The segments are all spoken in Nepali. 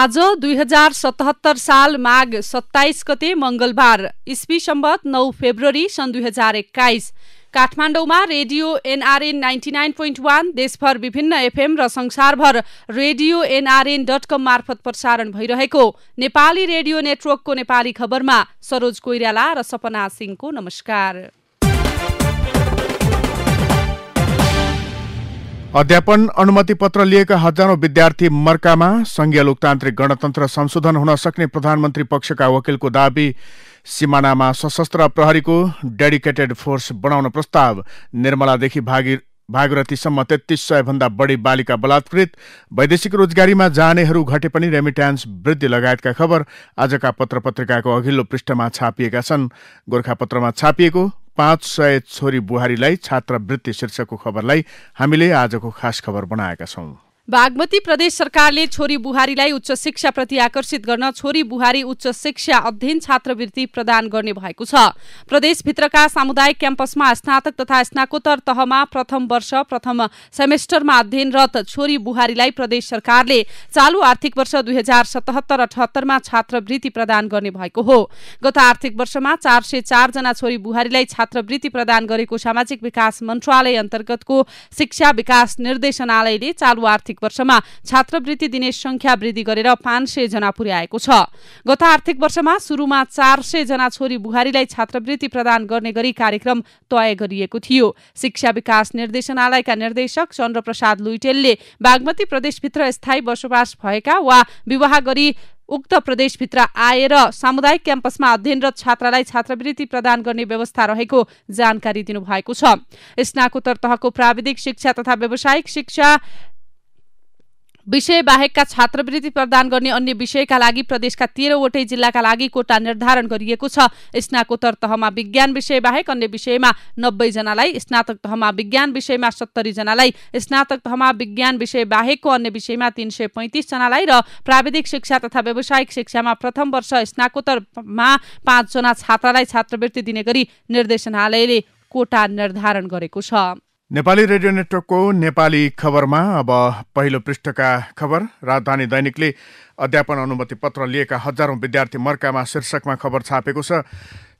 आज 2077 साल माघ 27 गते मंगलबार, इस्वी सम्वत 9 फेब्रुअरी सन् 2021। काठमाडौँमा रेडियो एनआरएन 99.1, देशभर विभिन्न एफएम र संसारभर रेडियो nrn.com मार्फत प्रसारण भइरहेको नेपाली रेडियो नेटवर्कको नेपाली खबरमा सरोज कोइराला र सपना सिंहको नमस्कार। अध्यापन अनुमति पत्र लिएका हजारौं विद्यार्थी मर्कामा। संघीय लोकतान्त्रिक गणतन्त्र संशोधन हुन सक्ने प्रधानमन्त्री पक्षका वकिलको दाबी। सीमानामा सशस्त्र प्रहरीको डेडिकेटेड फोर्स बनाउन प्रस्ताव। निर्मलादेखि भागीरथीसम्म 3300 भन्दा बढी बालिका बलात्कृत। वैदेशिक रोजगारीमा जानेहरू घटे पनि रेमिट्यान्स वृद्धि लगायतका खबर आजका पत्रपत्रिकाको अघिल्लो पृष्ठमा छापिएका छन्। गोरखापत्रमा छापिएको 500 छोरी बुहारीलाई छात्रवृत्ति शीर्षकको खबरलाई हामीले आजको खास खबर बनाएका छौं। बागमती प्रदेश सरकारले छोरी बुहारीलाई उच्च शिक्षाप्रति आकर्षित गर्न छोरी बुहारी उच्च शिक्षा अध्ययन छात्रवृत्ति प्रदान गर्ने भएको छ। प्रदेशभित्रका सामुदायिक क्याम्पसमा स्नातक तथा स्नाकोत्तर तहमा प्रथम वर्ष प्रथम सेमेस्टरमा अध्ययनरत छोरी बुहारीलाई प्रदेश सरकारले चालू आर्थिक वर्ष 2077-78 मा छात्रवृत्ति प्रदान गर्ने भएको हो। गत आर्थिक वर्षमा 404 जना छोरी बुहारीलाई छात्रवृत्ति प्रदान गरेको सामाजिक विकास मन्त्रालय अन्तर्गतको शिक्षा विकास निर्देशनालयले चालू आर्थिक वर्षमा छात्रवृत्ति दिने संख्या वृद्धि गरेर 500 जना पुर्याएको छ। गत आर्थिक वर्षमा सुरुमा 400 जना छोरी बुहारीलाई छात्रवृत्ति प्रदान गर्ने गरी कार्यक्रम तय गरिएको थियो। शिक्षा विकास निर्देशनालयका निर्देशक चन्द्र प्रसाद लुइटेलले बागमती प्रदेशभित्र स्थायी बसोबास भएका वा विवाह गरी उक्त प्रदेशभित्र आएर सामुदायिक क्याम्पसमा अध्ययनरत छात्रालाई छात्रवृत्ति प्रदान गर्ने व्यवस्था रहेको जानकारी दिनुभएको छ। स्नाकोत्तर तहको प्राविधिक शिक्षा तथा व्यावसायिक शिक्षा विषय बाहेकका छात्रवृत्ति प्रदान गर्ने अन्य विषयका लागि प्रदेशका 13 वटै जिल्लाका लागि कोटा निर्धारण गरिएको छ। स्नाकोत्तर तहमा विज्ञान विषय बाहेक अन्य विषयमा 90 जनालाई, स्नातक तहमा विज्ञान विषयमा 70 जनालाई, स्नातक तहमा विज्ञान विषय बाहेकको अन्य विषयमा 335 जनालाई र प्राविधिक शिक्षा तथा व्यावसायिक शिक्षामा प्रथम वर्ष स्नाकोत्तरमा 5 जना छात्रालाई छात्रवृत्ति दिने गरी निर्देशनालयले कोटा निर्धारण गरेको छ। नेपाली रेडियो नेटवर्कको नेपाली खबरमा अब पहिलो पृष्ठका खबर। राजधानी दैनिकले अध्यापन अनुमति पत्र लिएका हजारौं विद्यार्थी मर्कामा शीर्षकमा खबर छापेको छ।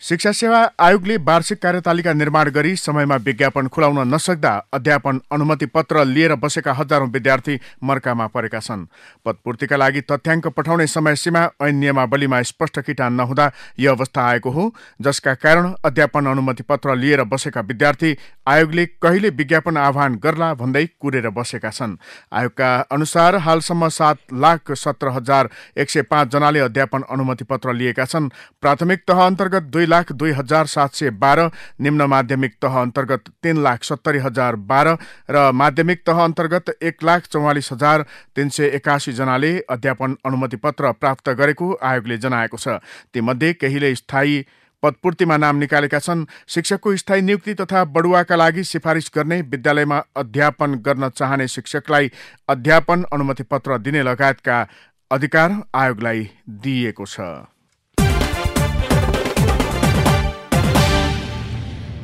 शिक्षा सेवा आयोगले वार्षिक कार्यतालिका निर्माण गरी समयमा विज्ञापन खुलाउन नसक्दा अध्यापन अनुमति पत्र लिएर बसेका हजारौं विद्यार्थी मर्कामा परेका छन्। पदपूर्तिका लागि तथ्याङ्क पठाउने समय सीमा ऐन नियमावलीमा स्पष्ट किटान नहुँदा यो अवस्था आएको हो, जसका कारण अध्यापन अनुमति पत्र लिएर बसेका विद्यार्थी आयोगले कहिले विज्ञापन आह्वान गर्ला भन्दै कुरेर बसेका छन्। आयोगका अनुसार हालसम्म 7,17,105 जनाले अध्यापन अनुमति पत्र लिएका छन्। प्राथमिक तह अन्तर्गत 2,02,712, निम्न माध्यमिक तह अन्तर्गत 3,70,012 र माध्यमिक तह अन्तर्गत 1,44,381 जनाले अध्यापन अनुमति पत्र प्राप्त गरेको आयोगले जनाएको छ। तीमध्ये केहीले स्थायी पदपूर्तिमा नाम निकालेका छन्। शिक्षकको स्थायी नियुक्ति तथा बढुवाका लागि सिफारिस गर्ने, विद्यालयमा अध्यापन गर्न चाहने शिक्षकलाई अध्यापन अनुमति पत्र दिने लगायतका अधिकार आयोगलाई दिइएको छ।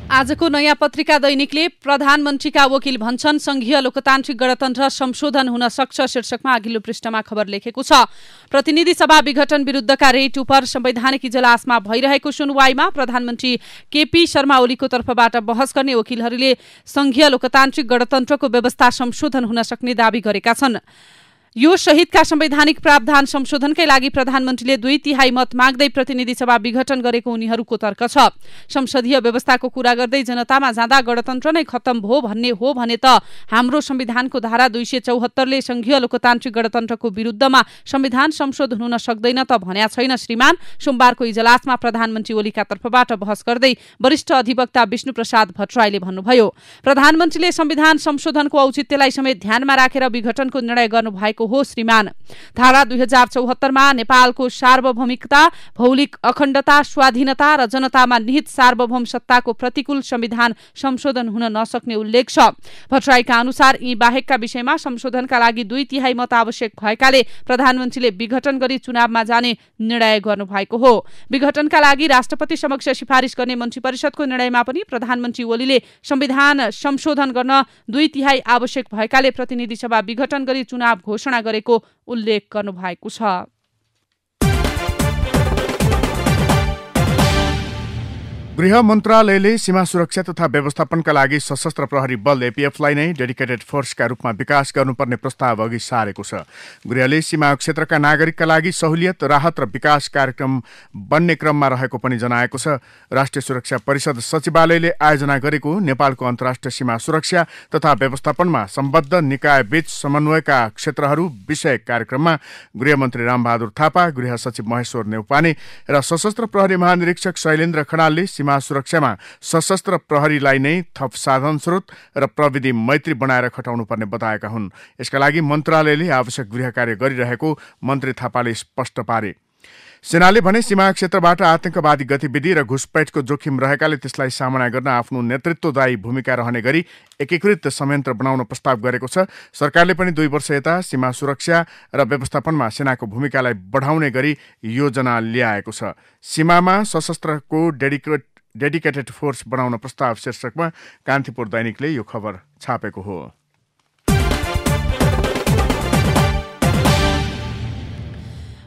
आजको नयाँ पत्रिका दैनिकले प्रधानमन्त्रीका वकिल भन्छन् संघीय लोकतान्त्रिक गणतन्त्र संशोधन हुन सक्छ शीर्षकमा अघिल्लो पृष्ठमा खबर लेखेको छ। प्रतिनिधि सभा विघटन विरुद्धका रेट उपर संवैधानिक इजलासमा भइरहेको सुनवाईमा प्रधानमन्त्री केपी शर्मा ओलीको तर्फबाट बहस गर्ने वकिलहरूले संघीय लोकतान्त्रिक गणतन्त्रको व्यवस्था संशोधन हुन सक्ने दावी गरेका छन्। यो सहितका संवैधानिक प्रावधान संशोधनकै लागि प्रधानमन्त्रीले 2/3 मत माग्दै प्रतिनिधि सभा विघटन गरेको उनीहरूको तर्क छ। संसदीय व्यवस्थाको कुरा गर्दै जनतामा जाँदा गणतन्त्र नै खत्तम भयो भन्ने हो भने त हाम्रो संविधानको धारा 274 ले संघीय लोकतान्त्रिक गणतन्त्रको विरुद्धमा संविधान संशोधन हुन सक्दैन त भन्या छैन श्रीमान। सोमबारको इजलासमा प्रधानमन्त्री ओलीका तर्फबाट बहस गर्दै वरिष्ठ अधिवक्ता विष्णु प्रसाद भट्टराईले भन्नुभयो, प्रधानमन्त्रीले संविधान संशोधनको औचित्यलाई समेत ध्यानमा राखेर विघटनको निर्णय गर्नुभएको हो श्रीमान। धारा 2074 मा नेपालको सार्वभौमिकता, भौलिक अखण्डता, स्वाधीनता र जनतामा निहित सार्वभौम सत्ताको प्रतिकूल संविधान संशोधन हुन नसक्ने उल्लेख छ। भट्टराईका अनुसार यी बाहेकका विषयमा संशोधनका लागि 2/3 मत आवश्यक भएकाले प्रधानमन्त्रीले विघटन गरी चुनावमा जाने निर्णय गर्नुभएको हो। विघटनका लागि राष्ट्रपति समक्ष सिफारिस गर्ने मन्त्री परिषदको निर्णयमा पनि प्रधानमन्त्री ओलीले संविधान संशोधन गर्न 2/3 आवश्यक भएकाले प्रतिनिधि सभा विघटन गरी चुनाव घोषणा घोषणा गरेको उल्लेख गर्नुभएको छ। गृह मन्त्रालयले सीमा सुरक्षा तथा व्यवस्थापनका लागि सशस्त्र प्रहरी बल एपीएफलाई नै डेडिकेटेड फोर्सका रूपमा विकास गर्नुपर्ने प्रस्ताव अघि सारेको छ। गृहले सीमा क्षेत्रका नागरिकका लागि सहुलियत, राहत र विकास कार्यक्रम बन्ने क्रममा रहेको पनि जनाएको छ। राष्ट्रिय सुरक्षा परिषद सचिवालयले आयोजना गरेको नेपालको अन्तर्राष्ट्रिय सीमा सुरक्षा तथा व्यवस्थापनमा सम्बद्ध निकायबीच समन्वयका क्षेत्रहरू विषयक कार्यक्रममा गृहमन्त्री रामबहादुर थापा, गृह सचिव महेश्वर नेउपाने र सशस्त्र प्रहरी महानिरीक्षक शैलेन्द्र खनालले सीमा सुरक्षामा सशस्त्र प्रहरीलाई नै थप साधन स्रोत र प्रविधि मैत्री बनाएर खटाउनु पर्ने बताएका हुन्। यसका लागि मन्त्रालयले आवश्यक गृह कार्य गरिरहेको मन्त्री थापाले स्पष्ट पारे। सेनाले भने सीमा क्षेत्रबाट आतंकवादी गतिविधि र घुसपैठको जोखिम रहेकाले त्यसलाई सामना गर्न आफ्नो नेतृत्वदायी भूमिका रहने गरी एकीकृत संयन्त्र बनाउन प्रस्ताव गरेको छ। सरकारले पनि 2 वर्ष यता सीमा सुरक्षा र व्यवस्थापनमा सेनाको भूमिकालाई बढाउने गरी योजना ल्याएको छ। सीमामा सशस्त्रको डेडिकेटेड फोर्स बनाउन प्रस्ताव शीर्षकमा कान्तिपुर दैनिकले यो खबर छापेको हो।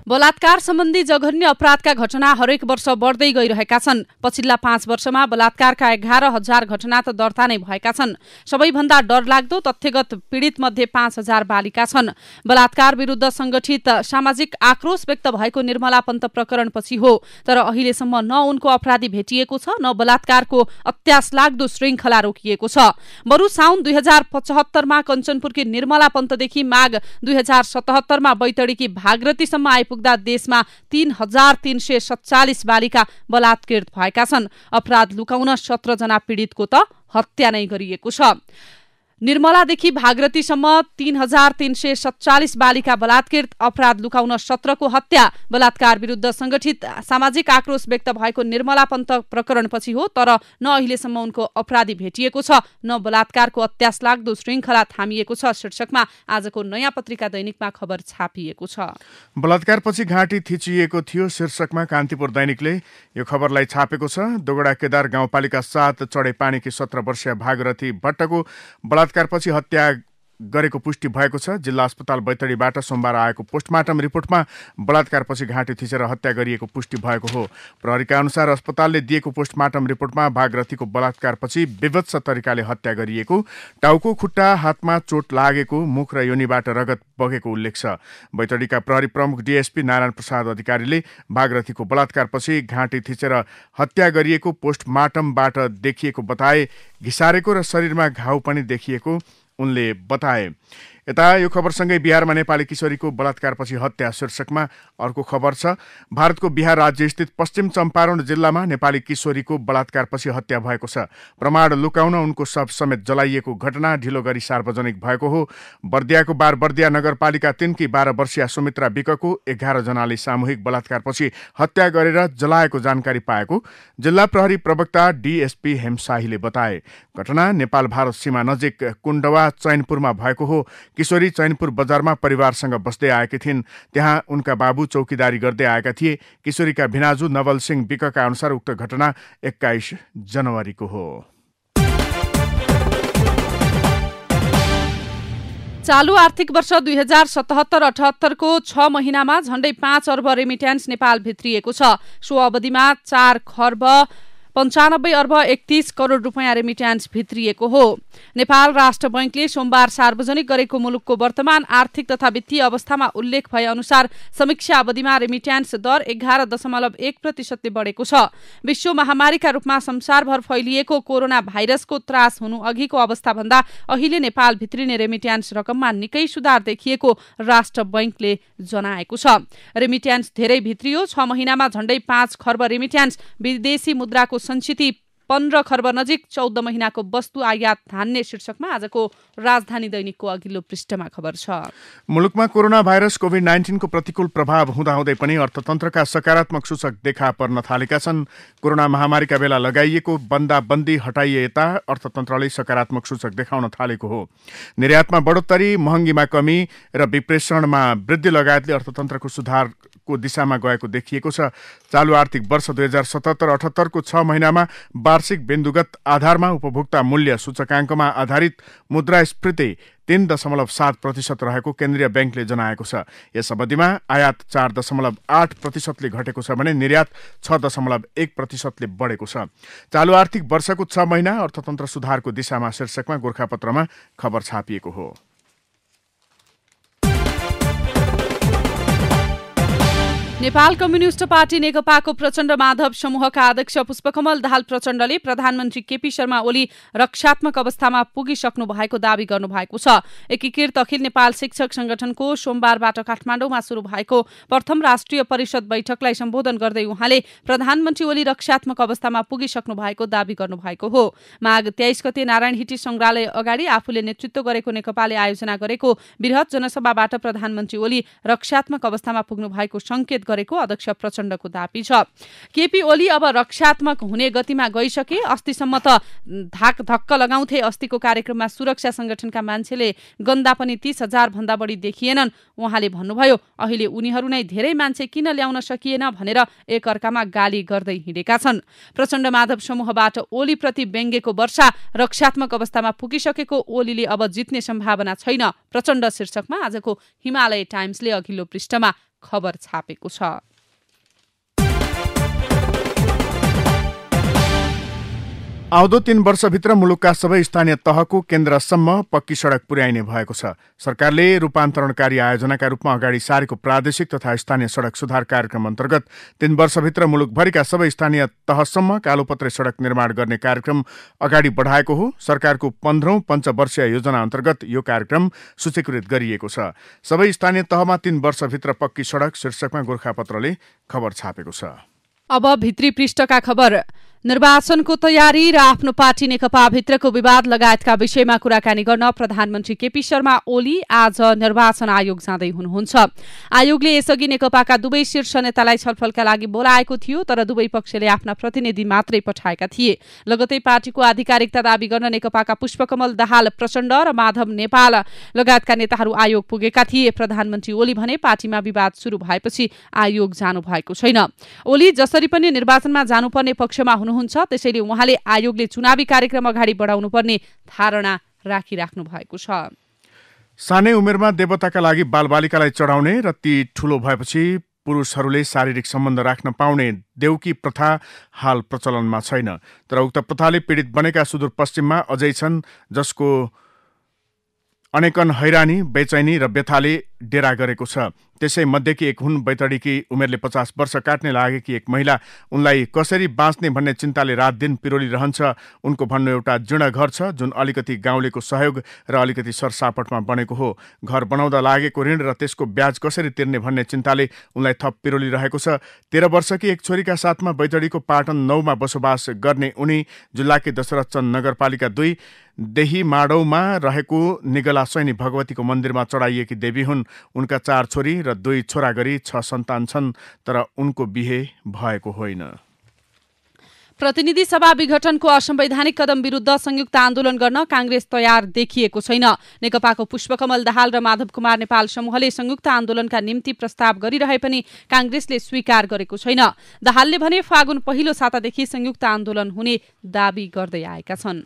बलात्कार सम्बन्धी जघन्य अपराधका घटना हरेक वर्ष बढ्दै गइरहेका छन्। पछिल्ला 5 वर्षमा बलात्कारका 11,000 घटना त दर्ता नै भएका छन्। सबैभन्दा डरलाग्दो तथ्यगत पीडित मध्ये 5,000 बालिका छन्। बलात्कार विरुद्ध संगठित सामाजिक आक्रोश व्यक्त भएको निर्मला पन्त प्रकरणपछि हो, तर अहिलेसम्म न उनको अपराधी भेटिएको छ न बलात्कारको अत्यासलाग्दो श्रृङ्खला रोकिएको छ। बरु साउन 2075 मा कञ्चनपुरकी निर्मला पन्तदेखि माघ 2077 मा बैतडीकी भागरथीसम्म आइपुग्दा देशमा 3,347 बालिका बलात्कृत भएका छन्। अपराध लुकाउन 17 जना पीडितको त हत्या नै गरिएको छ। निर्मलादेखि भागरथीसम्म 3,347 बालिका बलात्कृत, अपराध लुकाउन 17 को हत्या। बलात्कार विरुद्ध संगठित सामाजिक आक्रोश व्यक्त भएको निर्मला पन्त प्रकरणपछि हो, तर न अहिलेसम्म उनको अपराधी भेटिएको छ न बलात्कारको अत्यासलाग्दो श्रृङ्खला थामिएको छ शीर्षकमा आजको नयाँ पत्रिका दैनिकमा खबर छापिएको छ। बलात्कारपछि घाँटी थिचिएको थियो शीर्षकमा कान्तिपुर दैनिकले यो खबरलाई छापेको छ। दोगडा केदार गाउँपालिका 7 चढेपानीकी 17 वर्षीय भागरथी भट्टको बलात्कारपछि हत्या गरेको पुष्टि भएको छ। जिल्ला अस्पताल बैतडीबाट सोमबार आएको पोस्टमार्टम रिपोर्टमा बलात्कारपछि घाँटी थिचेर हत्या गरिएको पुष्टि भएको हो। प्रहरीका अनुसार अस्पतालले दिएको पोस्टमार्टम रिपोर्टमा भागरथीको बलात्कारपछि विभत्स तरिकाले हत्या गरिएको, टाउको, खुट्टा, हातमा चोट लागेको, मुख र योनिबाट रगत बगेको उल्लेख छ। बैतडीका प्रहरी प्रमुख डीएसपी नारायण प्रसाद अधिकारीले भागरथीको बलात्कारपछि घाँटी थिचेर हत्या गरिएको पोस्टमार्टमबाट देखिएको बताए। घिसारेको र शरीरमा घाउ पनि देखिएको उनले बताए। यता यो खबरसँगै बिहारमा नेपाली किशोरीको बलात्कारपछि हत्या शीर्षकमा अर्को खबर छ। भारतको बिहार राज्यस्थित पश्चिम चम्पारण जिल्लामा नेपाली किशोरीको बलात्कारपछि हत्या भएको छ। प्रमाण लुकाउन उनको शव समेत जलाइएको घटना ढिलो गरी सार्वजनिक भएको हो। बर्दियाको बारबर्दिया नगरपालिका 3 की 12 वर्षीय सुमित्रा विकको 11 जनाले सामूहिक बलात्कारपछि हत्या गरेर जलाएको जानकारी पाएको जिल्ला प्रहरी प्रवक्ता डीएसपी हेमशाहीले बताए। घटना नेपाल भारत सीमा नजिक कुण्डवा चैनपुरमा भएको हो। किशोरी चैनपुर बजारमा परिवारसँग बस्दै आएकी थिइन्। त्यहाँ उनका बाबु चौकीदारी गर्दै आएका थिए। किशोरीका भिनाजु नवल सिंह विकका अनुसार उक्त घटना 21 जनवरीको हो। चालू आर्थिक वर्ष 2077-78 को 6 महिनामा झण्डै 5 अर्ब रेमिट्यान्स नेपाल भित्रिएको छ। सो अवधिमा 4 खर्ब 95 अर्ब 31 करोड रुपियाँ रेमिट्यान्स भित्रिएको हो। नेपाल राष्ट्र बैंकले सोमबार सार्वजनिक गरेको मुलुकको वर्तमान आर्थिक तथा वित्तीय अवस्थामा उल्लेख भए अनुसार समीक्षा अवधिमा रेमिट्यान्स दर 11.1% बढेको छ। विश्व महामारीका रूपमा संसारभर फैलिएको कोरोना भाइरसको त्रास हुनु अघिको अवस्थाभन्दा अहिले नेपाल भित्रिने रेमिट्यान्स रकममा निकै सुधार देखिएको राष्ट्र बैंकले जनाएको छ। रेमिट्यान्स धेरै भित्रियो। 6 महिनामा झण्डै 5 खर्ब रेमिट्यान्स, विदेशी मुद्राको सञ्चिति 15 खर्ब नजिक, 14 महिनाको वस्तु आयात धान्ने शीर्षकमा आजको राजधानी दैनिकको अघिल्लो पृष्ठमा खबर छ। मुलुकमा कोरोना भाइरस कोभिड-19 को प्रतिकूल प्रभाव हुँदाहुँदै पनि अर्थतन्त्रका सकारात्मक सूचक देखा पर्न थालेका छन्। कोरोना महामारीका बेला लगाइएको बन्दाबन्दी हटाइए यता अर्थतन्त्रले सकारात्मक सूचक देखाउन थालेको हो। निर्यातमा बढोत्तरी, महँगीमा कमी र विप्रेषणमा वृद्धि लगायतले अर्थतन्त्रको सुधारको दिशामा गएको देखिएको छ। चालू आर्थिक वर्ष 2077-78 को 6 महिनामा वार्षिक वार्षिक बिन्दुगत आधारमा उपभोक्ता मूल्य सूचकाङ्कमा आधारित मुद्रास्फीति 3.7% रहेको केन्द्रीय ब्याङ्कले जनाएको छ। यस अवधिमा आयात 4.8%ले घटेको छ भने निर्यात 6.1%ले बढेको छ। चालु आर्थिक वर्षको 6 महिना अर्थतन्त्र सुधारको दिशामा शीर्षकमा गोरखापत्रमा खबर छापिएको हो। नेपाल कम्युनिस्ट पार्टी नेकपाको प्रचण्ड माधव समूहका अध्यक्ष पुष्पकमल दाहाल प्रचण्डले प्रधानमन्त्री केपी शर्मा ओली रक्षात्मक अवस्थामा पुगिसक्नु भएको दावी गर्नुभएको छ। एकीकृत अखिल नेपाल शिक्षक संगठनको सोमबारबाट काठमाडौँमा शुरू भएको प्रथम राष्ट्रिय परिषद बैठकलाई सम्बोधन गर्दै उहाँले प्रधानमन्त्री ओली रक्षात्मक अवस्थामा पुगिसक्नु भएको दावी गर्नुभएको हो। माघ 23 गते नारायण हिटी संग्रहालय अगाडि आफूले नेतृत्व गरेको नेकपाले आयोजना गरेको बृहत जनसभाबाट प्रधानमन्त्री ओली रक्षात्मक अवस्थामा पुग्नु भएको संकेत गरेको अध्यक्ष प्रचण्डको दावी छ। केपी ओली अब रक्षात्मक हुने गतिमा गइसके। अस्तिसम्म त धक्क लगाउँथे। अस्तिको कार्यक्रममा सुरक्षा संगठनका मान्छेले गन्दा पनि 30,000 भन्दा बढी देखिएनन्। उहाँले भन्नुभयो, अहिले उनीहरू नै धेरै मान्छे किन ल्याउन सकिएन भनेर एकअर्कामा गाली गर्दै हिँडेका छन्। प्रचण्ड माधव समूहबाट ओली प्रति व्यङ्ग्यको वर्षा। रक्षात्मक अवस्थामा पुगिसकेको ओलीले अब जित्ने सम्भावना छैन। प्रचण्ड शीर्षकमा आजको हिमालय टाइम्सले अघिल्लो पृष्ठमा खबर छापेको छ। आउँदो 3 वर्षभित्र मुलुकका सबै स्थानीय तहको केन्द्रसम्म पक्की सडक पुर्याइने भएको छ। सरकारले रूपान्तरणकारी आयोजनाका रूपमा अगाडि सारेको प्रादेशिक तथा स्थानीय सडक सुधार कार्यक्रम अन्तर्गत 3 वर्षभित्र मुलुकभरिका सबै स्थानीय तहसम्म कालोपत्रे सडक निर्माण गर्ने कार्यक्रम अगाडि बढाएको हो। सरकारको 15औं पञ्चवर्षीय योजना अन्तर्गत यो कार्यक्रम सूचीकृत गरिएको छ। सबै स्थानीय तहमा 3 वर्षभित्र पक्की सडक शीर्षकमा गोरखापत्रले खबर छापेको छ। अब भित्री पृष्ठका खबर। निर्वाचनको तयारी र आफ्नो पार्टी नेकपा भित्रको विवाद लगायतका विषयमा कुराकानी गर्न प्रधानमन्त्री केपी शर्मा ओली आज निर्वाचन आयोग जाँदै हुनुहुन्छ। आयोगले यसअघि नेकपाका दुवै शीर्ष नेतालाई छलफलका लागि बोलाएको थियो, तर दुवै पक्षले आफ्ना प्रतिनिधि मात्रै पठाएका थिए। लगतै पार्टीको आधिकारिकता दावी गर्न नेकपाका पुष्पकमल दाहाल प्रचण्ड र माधव नेपाल लगायतका नेताहरू आयोग पुगेका थिए। प्रधानमन्त्री ओली भने पार्टीमा विवाद सुरु भएपछि आयोग जानु भएको छैन। ओली जसरी पनि निर्वाचनमा जानुपर्ने पक्षमा हुनुहुन्छ, त्यसैले उहाँले आयोगले चुनावी कार्यक्रम अगाडि बढाउनुपर्ने धारणा राखिराख्नु भएको छ। सानै उमेरमा देवताका लागि बालबालिकालाई चढाउने र ती ठूलो भएपछि पुरुषहरूले शारीरिक सम्बन्ध राख्न पाउने देउकी प्रथा हाल प्रचलनमा छैन। तर उक्त प्रथाले पीडित बनेका सुदूरपश्चिममा अझै छन्, जसको अनेकन हैरानी, बेचैनी र व्यथाले डेरा गरेको छ। त्यसै मध्येकी एक हुन् बैतडीकी उमेरले 50 वर्ष काट्ने लागेकी एक महिला। उनलाई कसरी बाँच्ने भन्ने चिन्ताले रात दिन पिरोलिरहन्छ। उनको भन्नु एउटा जीर्ण घर छ, जुन अलिकति गाउँलेको सहयोग र अलिकति सरसापटमा बनेको हो। घर बनाउँदा लागेको ऋण र त्यसको ब्याज कसरी तिर्ने भन्ने चिन्ताले उनलाई थप पिरोलिरहेको छ। 13 वर्षकी एक छोरीका साथमा बैतडीको पाटन 9 मा बसोबास गर्ने उनी जिल्लाकै दशरथचन्द नगरपालिका 2 देही माडौमा रहेको निगला सैनी भगवतीको मन्दिरमा चढाइएकी देवी हुन्। उनका 4 छोरी र 2 छोरा गरी 6 सन्तान छन्, तर उनको बिहे भएको होइन। प्रतिनिधि सभा विघटनको असंवैधानिक कदम विरुद्ध संयुक्त आन्दोलन गर्न कांग्रेस तयार देखिएको छैन। नेकपाको पुष्पकमल दाहाल र माधव कुमार नेपाल समूहले संयुक्त आन्दोलनका निम्ति प्रस्ताव गरिरहे पनि कांग्रेसले स्वीकार गरेको छैन। दाहालले भने फागुन पहिलो सातादेखि संयुक्त आन्दोलन हुने दावी गर्दै आएका छन्।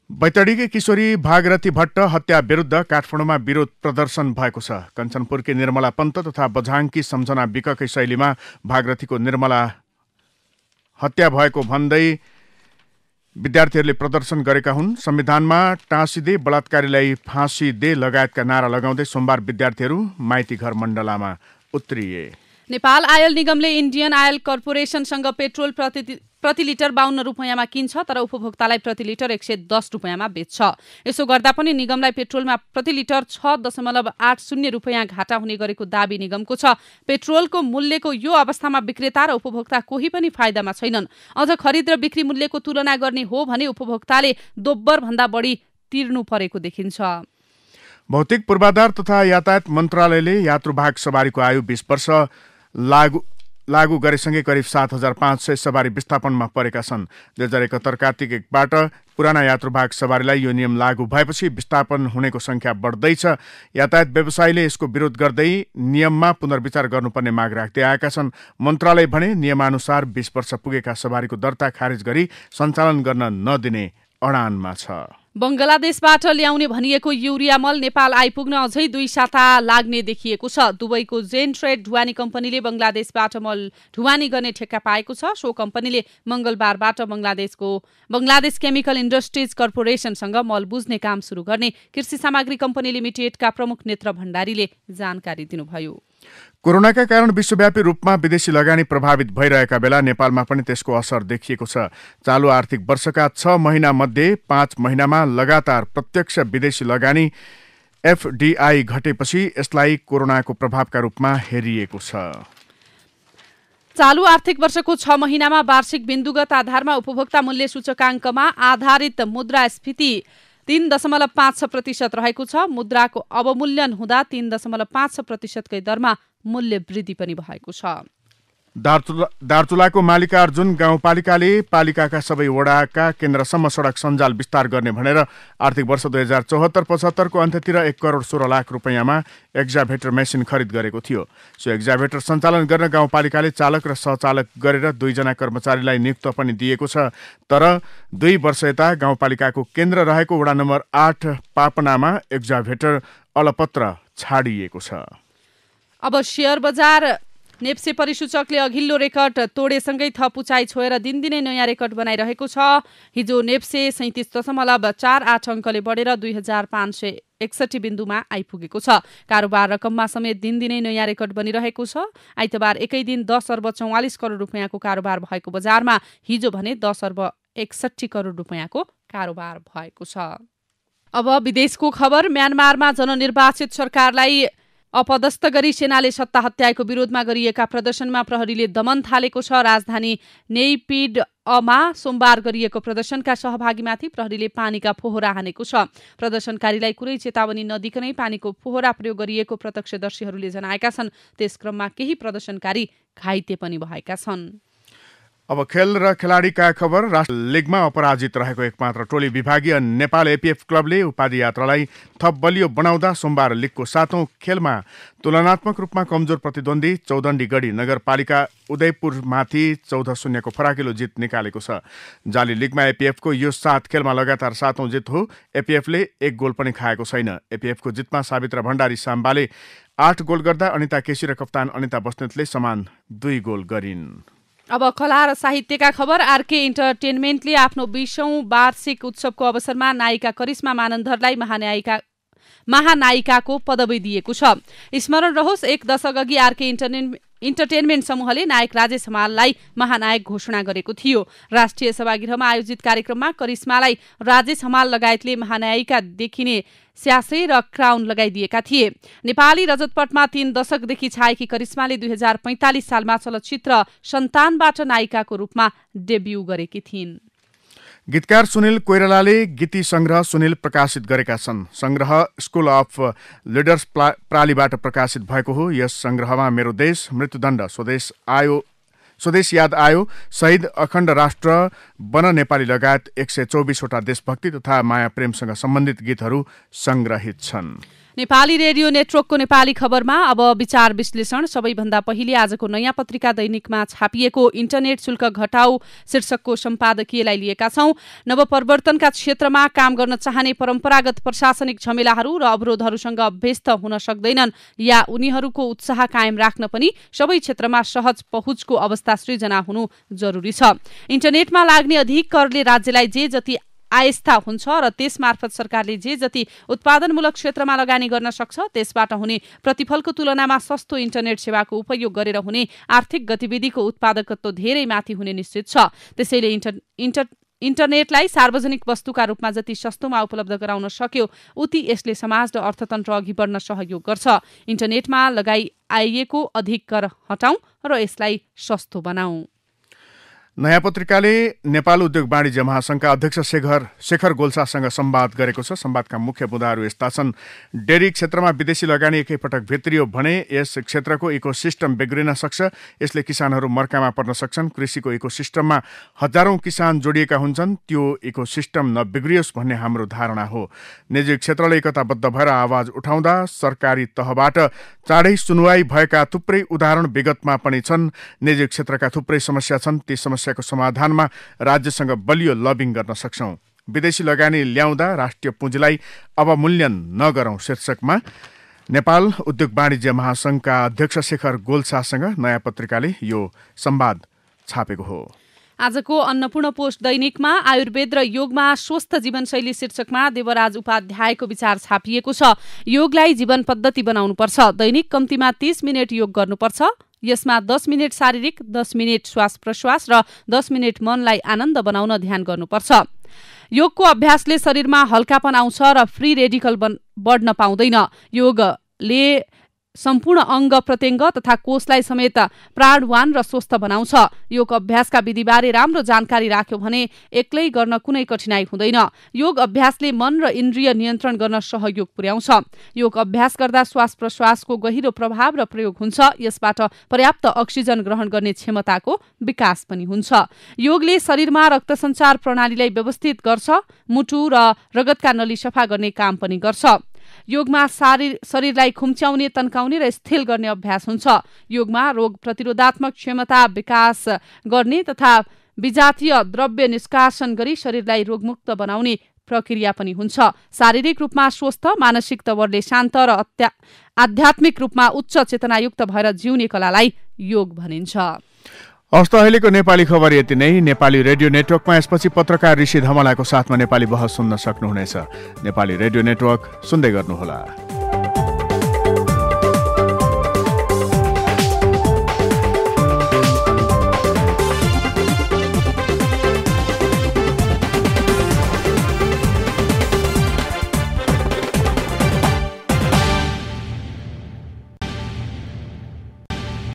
बैतडीकी किशोरी भागरथी भट्ट हत्या विरुद्ध काठमाडौँमा विरोध प्रदर्शन भएको छ। कञ्चनपुरकी निर्मला पन्त तथा बझाङकी सम्झना विककै शैलीमा भागरथीको निर्मला हत्या भएको भन्दै विद्यार्थीहरूले प्रदर्शन गरेका हुन्। संविधानमा टाँसिदे, बलात्कारीलाई फाँसी दे लगायतका नारा लगाउँदै सोमबार विद्यार्थीहरू माइती घर मण्डलामा उत्रिए। नेपाल आयल निगमले इन्डियन आयल कर्पोरेसनसँग पेट्रोल प्रति लिटर 52 रुपियाँमा किन्छ, तर उपभोक्तालाई प्रति लिटर 110 रुपियाँमा बेच्छ। यसो गर्दा पनि निगमलाई पेट्रोलमा प्रति लिटर 6.80 रुपियाँ घाटा हुने गरेको दावी निगमको छ। पेट्रोलको मूल्यको यो अवस्थामा विक्रेता र उपभोक्ता कोही पनि फाइदामा छैनन्। अझ खरिद र बिक्री मूल्यको तुलना गर्ने हो भने उपभोक्ताले दोब्बर भन्दा बढी तिर्नु परेको देखिन्छ। भौतिक पूर्वाधार तथा यातायात मन्त्रालयले यात्रुवाहक सवारीको आयु 20 वर्ष लागू गरेसँगै करिब 7,500 सवारी विस्थापनमा परेका छन्। 2071 कार्तिक 1बाट पुराना यात्रुवाहक सवारीलाई यो नियम लागू भएपछि विस्थापन हुनेको संख्या बढ्दैछ। यातायात व्यवसायीले यसको विरोध गर्दै नियममा पुनर्विचार गर्नुपर्ने माग राख्दै आएका छन्। मन्त्रालय भने नियमानुसार 20 वर्ष पुगेका सवारीको दर्ता खारेज गरी सञ्चालन गर्न नदिने अडानमा छ। बंगलादेशबाट ल्याउने भनिएको युरिया मल नेपाल आइपुग्न अझै 2 साता लाग्ने देखिएको छ। दुबईको जेन ट्रेड ढुवानी कम्पनीले बंगलादेशबाट मल ढुवानी गर्ने ठेक्का पाएको छ। सो कम्पनीले मंगलबारबाट बंगलादेश केमिकल इन्डस्ट्रिज कर्पोरेसनसँग मल बुझ्ने काम सुरु गर्ने कृषि सामग्री कम्पनी लिमिटेडका प्रमुख नेत्र भण्डारीले जानकारी दिनुभयो। कोरोनाका कारण विश्वव्यापी रूपमा विदेशी लगानी प्रभावित भइरहेका बेला नेपालमा पनि त्यसको असर देखिएको छ। चालु आर्थिक वर्षका 6 महिना मध्ये 5 महिनामा लगातार प्रत्यक्ष विदेशी लगानी एफडीआई घटेपछि यसलाई कोरोनाको प्रभावका रूपमा हेरिएको छ। चालु आर्थिक वर्षको 6 महिनामा वार्षिक बिन्दुगत आधारमा उपभोक्ता मूल्य सूचकाङ्कमा आधारित मुद्रास्फीति 3.5% रहेको छ। मुद्राको अवमूल्यन हुँदा 3.5% कै दरमा मूल्य वृद्धि पनि भएको छ। दार्चुलाको मालिका अर्जुन गाउँपालिकाले पालिकाका सबै वडाका केन्द्रसम्म सडक सञ्जाल विस्तार गर्ने भनेर आर्थिक वर्ष 2074-75 को अन्त्यतिर 1 करोड 16 लाख रुपैयाँमा एक्जाभेटर मेसिन खरिद गरेको थियो। सो एक्जाभेटर सञ्चालन गर्न गाउँपालिकाले चालक र सहचालक गरेर 2 जना कर्मचारीलाई नियुक्त पनि दिएको छ। तर 2 वर्ष यता गाउँपालिकाको केन्द्र रहेको वडा नम्बर 8 पापनामा एक्जाभेटर अलपत्र छाडिएको छ। अब शेयर बजार नेप्से परिसूचकले अघिल्लो रेकर्ड तोडेसँगै थप उचाइ छोएर दिनदिनै नयाँ रेकर्ड बनाइरहेको छ। हिजो नेप्से 37.48 अङ्कले बढेर 2561 बिन्दुमा आइपुगेको छ। कारोबार रकममा समेत दिनदिनै नयाँ रेकर्ड बनिरहेको छ। आइतबार एकै दिन 10 अर्ब 44 करोड रुपियाँको कारोबार भएको बजारमा हिजो भने 10 अर्ब 61 करोड रुपियाँको कारोबार भएको छ। अब विदेशको खबर। म्यानमारमा जननिर्वाचित सरकारलाई अपदस्थ गरी सेनाले सत्ता हत्याएको विरोधमा गरिएका प्रदर्शनमा प्रहरीले दमन थालेको छ। राजधानी नेइपिडमा सोमबार गरिएको प्रदर्शनका सहभागीमाथि प्रहरीले पानीका फोहरा हानेको छ। प्रदर्शनकारीलाई कुनै चेतावनी नदिकनै पानीको फोहरा प्रयोग गरिएको प्रत्यक्षदर्शीहरूले जनाएका छन्। त्यसक्रममा केही प्रदर्शनकारी घाइते पनि भएका छन्। अब खेल र खेलाडीका खबर। राष्ट्रिय लिगमा अपराजित रहेको एकमात्र टोली विभागीय नेपाल एपीएफ क्लबले उपाधि यात्रालाई थप बलियो बनाउँदा सोमबार लिगको 7औं खेलमा तुलनात्मक रूपमा कमजोर प्रतिद्वन्दी चौदण्डीगढी नगरपालिका उदयपुरमाथि 14-0 को फराकिलो जित निकालेको छ। जाली लिगमा एपीएफको यो 7 खेलमा लगातार 7औं जित हो। एपीएफले 1 गोल पनि खाएको छैन। एपीएफको जितमा सावित्रा भण्डारी साम्बाले 8 गोल गर्दा अनिता केसी र कप्तान अनिता बस्नेतले समान 2 गोल गरिन्। अब कला र साहित्यका खबर। आरके इन्टरटेनमेन्टले आफ्नो 20औं वार्षिक उत्सवको अवसरमा नायिका करिश्मा मानन्दरलाई महानायिकाको पदवी दिएको छ। स्मरण रहोस्, 1 दशक अघि आरके इन्टरटेनमेन्ट समूहले नायक राजेश हमाललाई महानायक घोषणा गरेको थियो। राष्ट्रिय सभागृहमा आयोजित कार्यक्रममा करिश्मालाई राजेश हमाल लगायतले महानायिका देखिने स्यासे र क्राउन लगाइदिएका थिए। नेपाली रजतपटमा 3 दशकदेखि छाएकी करिश्माले 2045 सालमा चलचित्र सन्तानबाट नायिकाको रूपमा डेब्यू गरेकी थिइन्। गीतकार सुनिल कोइरालाले गीती संग्रह सुनिल प्रकाशित गरेका छन्। संग्रह स्कुल अफ लिडर्स प्रालीबाट प्रकाशित भएको हो। यस संग्रहमा मेरो देश, मृत्युदण्ड, स्वदेश याद आयो, शहीद, अखण्ड राष्ट्र, वन नेपाली लगायत 124 वटा देशभक्ति तथा माया प्रेमसँग सम्बन्धित गीतहरू संग्रहित छन्। नेपाली रेडियो नेटवर्कको नेपाली खबरमा अब विचार विश्लेषण। सबैभन्दा पहिले आजको नयाँ पत्रिका दैनिकमा छापिएको इन्टरनेट शुल्क घटाउ शीर्षकको सम्पादकीयलाई लिएका छौं। नवपरिवर्तनका क्षेत्रमा काम गर्न चाहने परम्परागत प्रशासनिक झमेलाहरू र अवरोधहरूसँग अभ्यस्त हुन सक्दैनन् या उनीहरूको उत्साह कायम राख्न पनि सबै क्षेत्रमा सहज पहुँचको अवस्था सृजना हुनु जरुरी छ। इन्टरनेटमा लाग्ने अधिक करले राज्यलाई जे जति आयस्ता हुन्छ र त्यसमार्फत सरकारले जे जति उत्पादनमूलक क्षेत्रमा लगानी गर्न सक्छ त्यसबाट हुने प्रतिफलको तुलनामा सस्तो इन्टरनेट सेवाको उपयोग गरेर हुने आर्थिक गतिविधिको उत्पादकत्व धेरै माथि हुने निश्चित छ। त्यसैले इन्टरनेटलाई सार्वजनिक वस्तुका रूपमा जति सस्तोमा उपलब्ध गराउन सक्यो उति यसले समाज र अर्थतन्त्र अघि बढ्न सहयोग गर्छ। इन्टरनेटमा लगाइएको अधिक कर हटाउँ र यसलाई सस्तो बनाऊ। नयाँ पत्रिकाले नेपाल उद्योग वाणिज्य महासंघका अध्यक्ष शेखर गोल्सासँग संवाद गरेको छ। संवादका मुख्य बुँदाहरू यस्ता छन्। डेरी क्षेत्रमा विदेशी लगानी एकैपटक भित्रियो भने यस क्षेत्रको इकोसिस्टम बिग्रिन सक्छ। यसले किसानहरू मर्कामा पर्न सक्छन्। कृषिको इकोसिस्टममा हजारौं किसान जोडिएका हुन्छन्। त्यो इकोसिस्टम नबिग्रियोस् भन्ने हाम्रो धारणा हो। निजी क्षेत्रले एकताबद्ध भएर आवाज उठाउँदा सरकारी तहबाट चाँडै सुनवाई भएका थुप्रै उदाहरण विगतमा पनि छन्। निजी क्षेत्रका थुप्रै समस्या छन्। ती समस्याको समाधानमा राज्यसँग बलियो लबिङ गर्न सक्छौं। विदेशी लगानी ल्याउँदा राष्ट्रिय पुँजीलाई अवमूल्यन नगरौं शीर्षकमा नेपाल उद्योग वाणिज्य महासंघका अध्यक्ष शेखर गोल्सासँग नयाँ पत्रिकाले यो संवाद छापेको हो। आजको अन्नपूर्ण पोस्ट दैनिकमा आयुर्वेद र योगमा स्वस्थ जीवनशैली शीर्षकमा देवराज उपाध्यायको विचार छापिएको छ। योगलाई जीवन पद्धति बनाउनुपर्छ। दैनिक कम्तीमा 30 मिनट योग गर्नुपर्छ। यसमा 10 मिनट शारीरिक, 10 मिनट श्वास प्रश्वास र 10 मिनट मनलाई आनन्द बनाउन ध्यान गर्नुपर्छ। योगको अभ्यासले शरीरमा हल्कापन आउँछ र फ्री रेडिकल बढ्न पाउँदैन। योगले सम्पूर्ण अंग प्रत्यंग तथा कोषलाई समेत प्राणवान र स्वस्थ बनाउँछ। योग अभ्यासका विधिबारे राम्रो जानकारी राख्यो भने एक्लै गर्न कुनै कठिनाई हुँदैन। योग अभ्यासले मन र इन्द्रिय नियन्त्रण गर्न सहयोग पुर्याउँछ। योग अभ्यास गर्दा श्वास प्रश्वासको गहिरो प्रभाव र प्रयोग हुन्छ। यसबाट पर्याप्त अक्सिजन ग्रहण गर्ने क्षमताको विकास पनि हुन्छ। योगले शरीरमा रक्त सञ्चार प्रणालीलाई व्यवस्थित गर्छ। मुटु र रगतका नली सफा गर्ने काम पनि गर्छ। योगमा शरीरलाई खुम्च्याउने, तन्काउने र स्थिर गर्ने अभ्यास हुन्छ। योगमा रोग प्रतिरोधात्मक क्षमता विकास गर्ने तथा विजातीय द्रव्य निष्कासन गरी शरीरलाई रोगमुक्त बनाउने प्रक्रिया पनि हुन्छ। शारीरिक रूपमा स्वस्थ, मानसिक तवरले शान्त र आध्यात्मिक रूपमा उच्च चेतनायुक्त भएर जिउने कलालाई योग भनिन्छ। हस्त अहिलेको नेपाली खबर यति नै। नेपाली रेडियो नेटवर्कमा यसपछि पत्रकार ऋषि धमलाको साथमा नेपाली बहस सुन्न सक्नुहुनेछ। नेपाली रेडियो नेटवर्क सुन्दै गर्नुहोला।